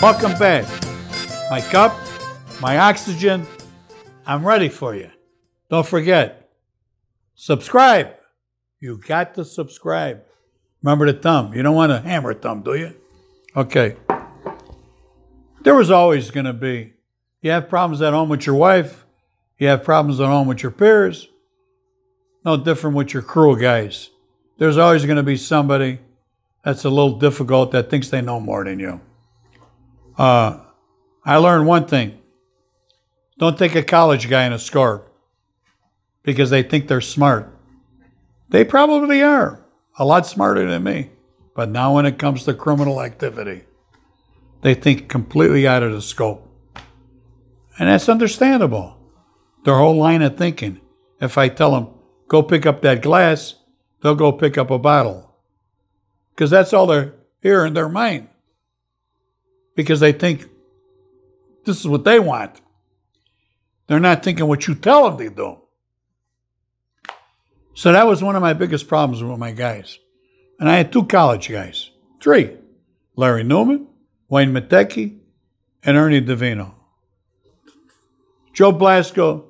Welcome back. My cup, my oxygen, I'm ready for you. Don't forget, subscribe. You got to subscribe. Remember the thumb. You don't want a hammer thumb, do you? Okay. There was always going to be. You have problems at home with your wife. You have problems at home with your peers. No different with your crew guys. There's always going to be somebody that's a little difficult that thinks they know more than you. I learned one thing. Don't take a college guy in a score because they think they're smart. They probably are. A lot smarter than me. But now when it comes to criminal activity, they think completely out of the scope. And that's understandable. Their whole line of thinking. If I tell them, go pick up that glass, they'll go pick up a bottle. Because that's all they're here in their mind. Because they think this is what they want. They're not thinking what you tell them they do. So that was one of my biggest problems with my guys. And I had 2 college guys. 3. Larry Neumann, Wayne Matecki, and Ernie Davino. Joe Blasco,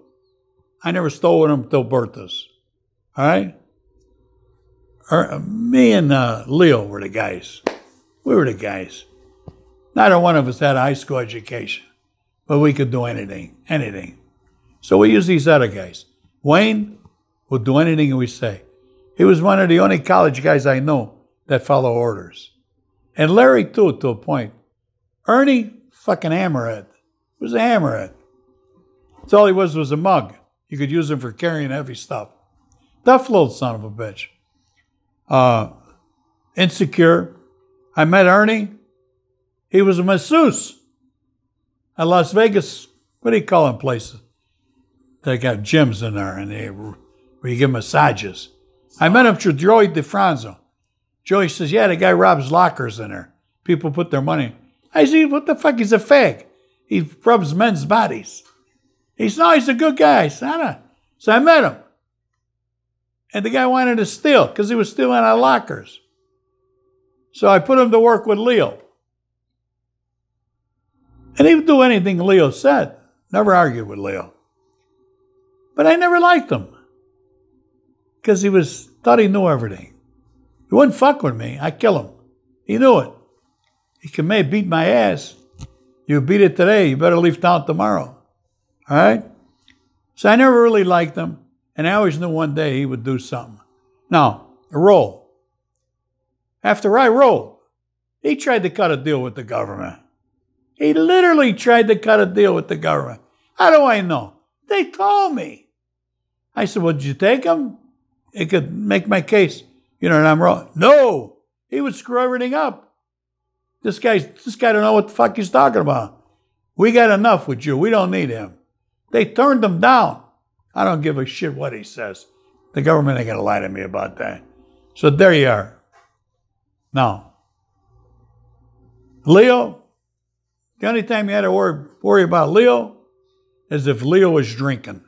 I never stole with him until Bertha's. All right? Me and Leo were the guys. We were the guys. Neither one of us had a high school education, but we could do anything. So we used these other guys. Wayne would do anything we say. He was one of the only college guys I know that follow orders. And Larry, too, to a point. Ernie, fucking hammerhead. He was a hammerhead. That's all he was a mug. You could use him for carrying heavy stuff. Tough little son of a bitch. Insecure. I met Ernie. He was a masseuse at Las Vegas. What do you call them places? They got gyms in there and where you give massages. I met him through Joey DeFranzo. Joey says, yeah, the guy robs lockers in there. People put their money. I say, what the fuck? He's a fag. He rubs men's bodies. He said, no, he's a good guy. So I met him. And the guy wanted to steal because he was stealing our lockers. So I put him to work with Leo. And he would do anything Leo said. Never argued with Leo. But I never liked him. Because he thought he knew everything. He wouldn't fuck with me. I'd kill him. He knew it. He could maybe beat my ass. You beat it today, you better leave town tomorrow. All right? So I never really liked him. And I always knew one day he would do something. Now, a roll. After I rolled, he tried to cut a deal with the government. He literally tried to cut a deal with the government. How do I know? They told me. I said, well, did you take him? It could make my case. You know, and I'm wrong. No. He would screw everything up. This guy don't know what the fuck he's talking about. We got enough with you. We don't need him. They turned him down. I don't give a shit what he says. The government ain't going to lie to me about that. So there you are. Now, Leo, the only time you had to worry about Leo is if Leo was drinking.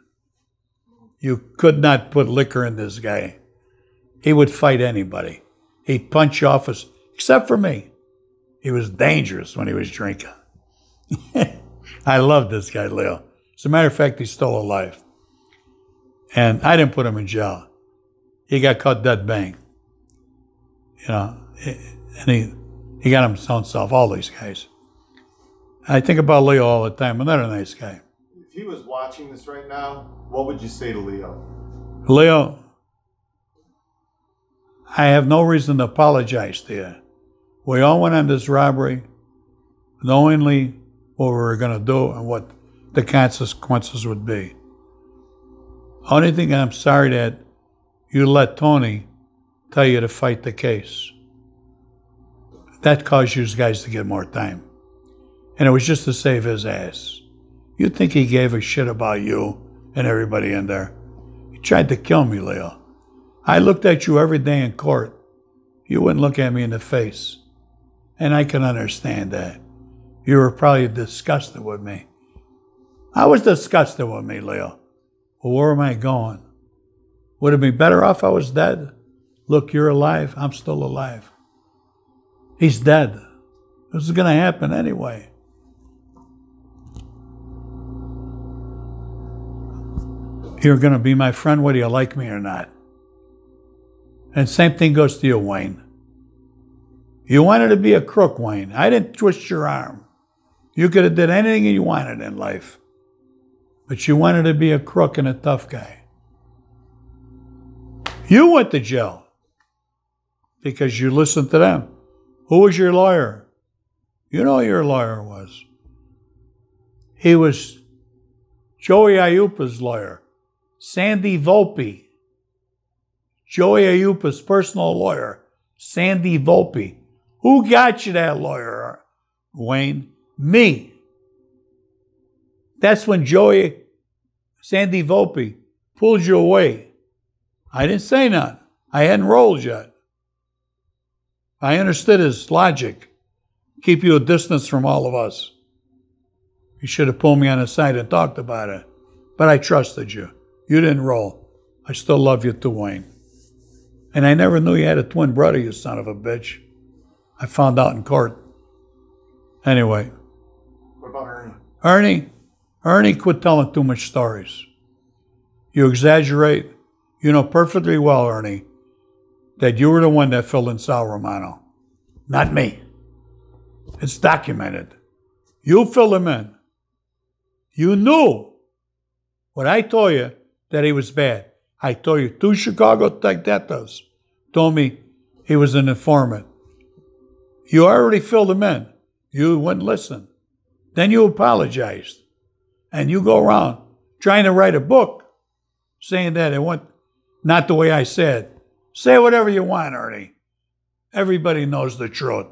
You could not put liquor in this guy. He would fight anybody. He'd punch you off except for me. He was dangerous when he was drinking. I love this guy, Leo. As a matter of fact, he's still alive. And I didn't put him in jail. He got caught dead bang. You know, and he got himself, all these guys. I think about Leo all the time. Another nice guy. If he was watching this right now, what would you say to Leo? Leo, I have no reason to apologize to you. We all went on this robbery knowingly what we were going to do and what the consequences would be. Only thing I'm sorry that you let Tony tell you to fight the case. That caused you guys to get more time. And it was just to save his ass. You think he gave a shit about you and everybody in there? He tried to kill me, Leo. I looked at you every day in court. You wouldn't look at me in the face. And I can understand that. You were probably disgusted with me. I was disgusted with me, Leo. Well, where am I going? Would it be better off I was dead? Look, you're alive. I'm still alive. He's dead. This is going to happen anyway. You're going to be my friend whether you like me or not. And same thing goes to you, Wayne. You wanted to be a crook, Wayne. I didn't twist your arm. You could have did anything you wanted in life. But you wanted to be a crook and a tough guy. You went to jail because you listened to them. Who was your lawyer? You know who your lawyer was. He was Joey Aiuppa's lawyer, Sandy Volpe. Joey Aiuppa's personal lawyer, Sandy Volpe. Who got you that lawyer, Wayne? Me. That's when Sandy Volpe pulled you away. I didn't say nothing. I hadn't rolled yet. I understood his logic. Keep you a distance from all of us. You should have pulled me on the side and talked about it. But I trusted you. You didn't roll. I still love you too, Wayne. And I never knew you had a twin brother, you son of a bitch. I found out in court. Anyway. What about Ernie? Ernie quit telling too much stories. You exaggerate. You know perfectly well, Ernie, that you were the one that filled in Sal Romano. Not me. It's documented. You filled him in. You knew what I told you, that he was bad. I told you 2 Chicago detectives told me he was an informant. You already filled him in. You wouldn't listen. Then you apologized. And you go around trying to write a book saying that it went not the way I said. Say whatever you want, Ernie. Everybody knows the truth.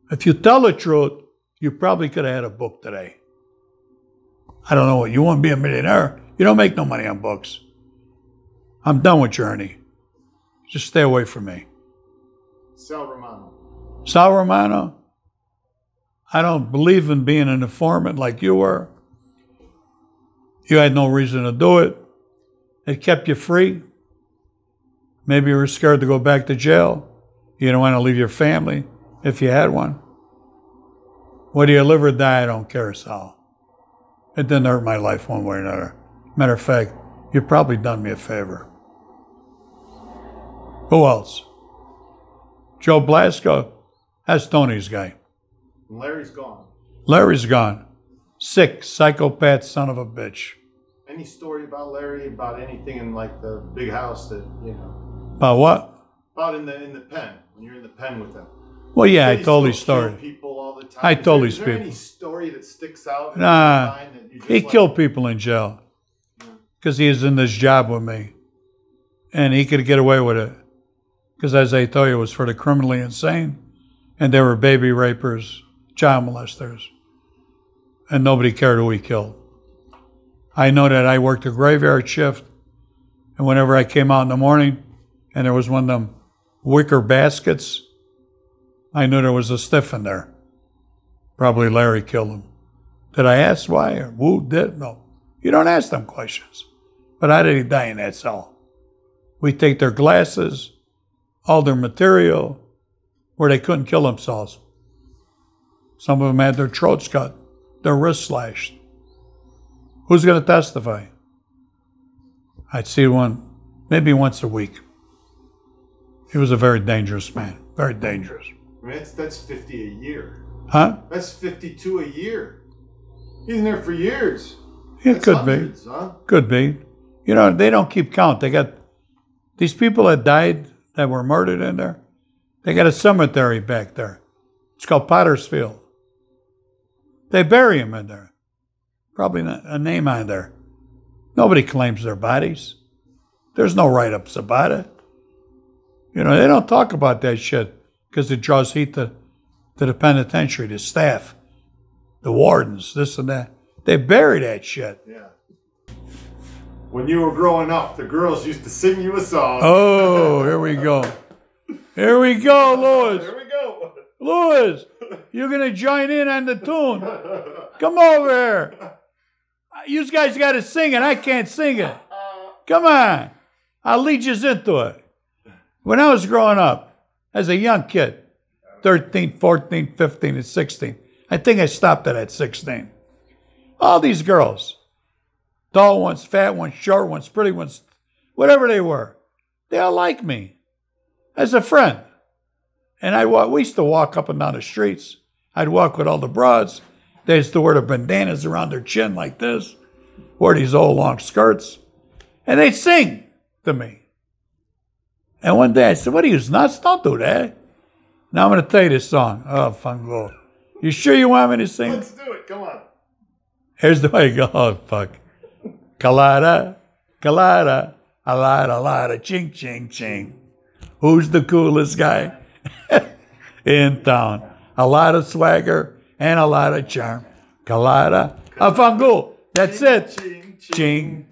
If you tell the truth, you probably could have had a book today. I don't know what. You want to be a millionaire? You don't make no money on books. I'm done with you, Ernie. Just stay away from me. Sal Romano. Sal Romano? I don't believe in being an informant like you were. You had no reason to do it. It kept you free. Maybe you were scared to go back to jail. You didn't want to leave your family if you had one. Whether you live or die, I don't care, Sal. It didn't hurt my life one way or another. Matter of fact, you've probably done me a favor. Who else? Joe Blasco? That's Tony's guy. Larry's gone. Larry's gone. Sick, psychopath son of a bitch. Any story about Larry, about anything in like the big house that, you know? About what? About in the pen, when you're in the pen with them. Well, yeah, I told these stories. People all the time. I told these people. Is there people. any story that sticks out? Nah, that you just he killed people in jail because he was in this job with me. And he could get away with it. Because as I told you, it was for the criminally insane. And they were baby rapers, child molesters. And nobody cared who he killed. I know that I worked a graveyard shift. And whenever I came out in the morning and there was one of them wicker baskets, I knew there was a stiff in there. Probably Larry killed him. Did I ask why or who did? No. You don't ask them questions. But how did he die in that cell? We take their glasses, all their material, where they couldn't kill themselves. Some of them had their throats cut, their wrists slashed. Who's going to testify? I'd see one maybe once a week. He was a very dangerous man, very dangerous. I mean, that's 50 a year. Huh? That's 52 a year. He's in there for years. It could be. Huh? Could be. You know, they don't keep count. They got these people that died, that were murdered in there. They got a cemetery back there. It's called Potter's Field. They bury them in there. Probably not a name on there. Nobody claims their bodies. There's no write-ups about it. You know, they don't talk about that shit because it draws heat to the penitentiary, the staff, the wardens, this and that. They bury that shit. Yeah. When you were growing up, the girls used to sing you a song. Oh, here we go. Here we go, Louis. Here we go. Louis, you're going to join in on the tune. Come over here. You guys got to sing it. I can't sing it. Come on. I'll lead you into it. When I was growing up, as a young kid, 13, 14, 15, and 16, I think I stopped it at 16. All these girls, Tall ones, fat ones, short ones, pretty ones, whatever they were. They all liked me as a friend. And we used to walk up and down the streets. I'd walk with all the broads. They used to wear the bandanas around their chin like this, wore these old long skirts, and they'd sing to me. And one day I said, what are you, nuts? Don't do that. Now I'm going to tell you this song. Oh, Fungo. You sure you want me to sing? Let's do it. Come on. Here's the way it goes. Oh, fuck. Cullotta, Cullotta, a lot, ching, ching, ching. Who's the coolest guy in town? A lot of swagger and a lot of charm. Cullotta, a Fungo. That's it. Ching,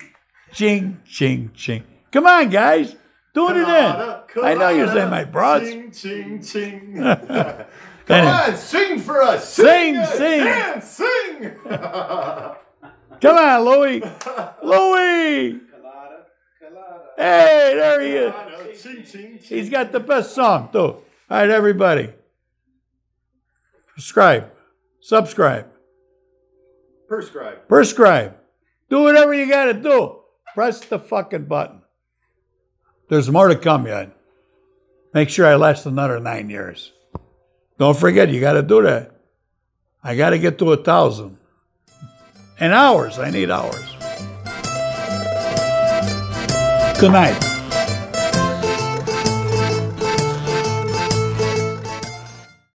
ching, ching, ching. Come on, guys. Do it in. I know you're saying my broads. Ching, ching, ching. Come on, sing for us. Sing. Dance, sing. Come on, Louie. Louie. Hey, there he is. Ching, ching, ching. He's got the best song, too. All right, everybody. Subscribe. Perscribe. Do whatever you got to do. Press the fucking button. There's more to come yet. Make sure I last another 9 years. Don't forget, you got to do that. I got to get to 1,000. And hours. I need hours. Good night.